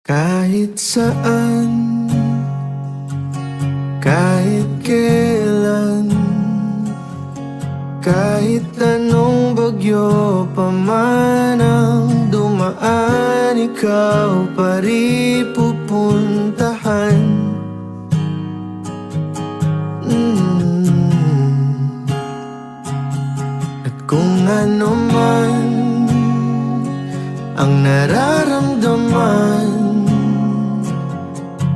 Kahit saan, kahit kailan, kahit anong bagyo pa man ang dumaan, ikaw pa rin pupuntahan. At kung ano man ang nararamdaman,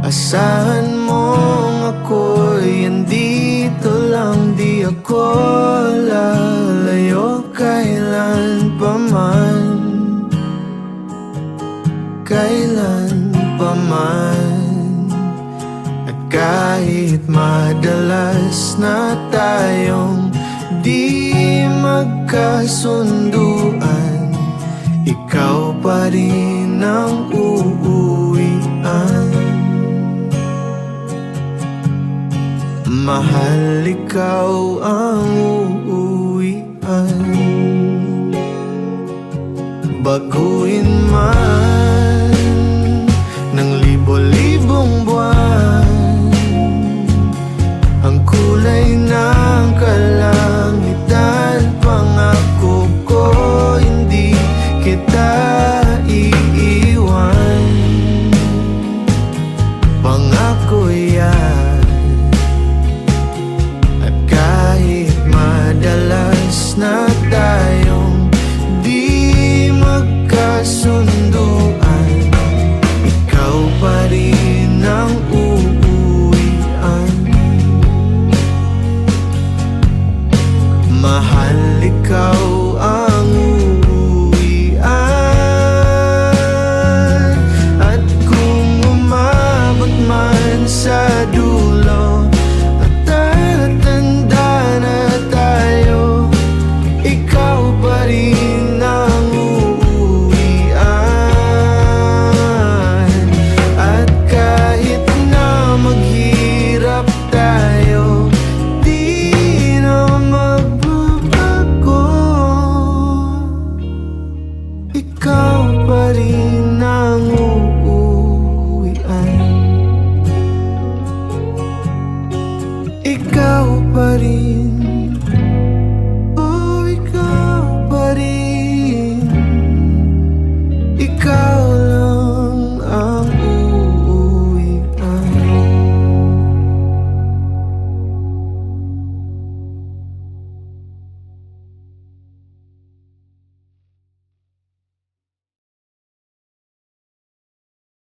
asahan mong ako'y andito lang. Di ako lalayo kailan pa man, kailan pa man. At kahit madalas na tayong di magkasunduan, ikaw pa rin ang uuwian. Mahal, ikaw ang uuwian. Baguhin man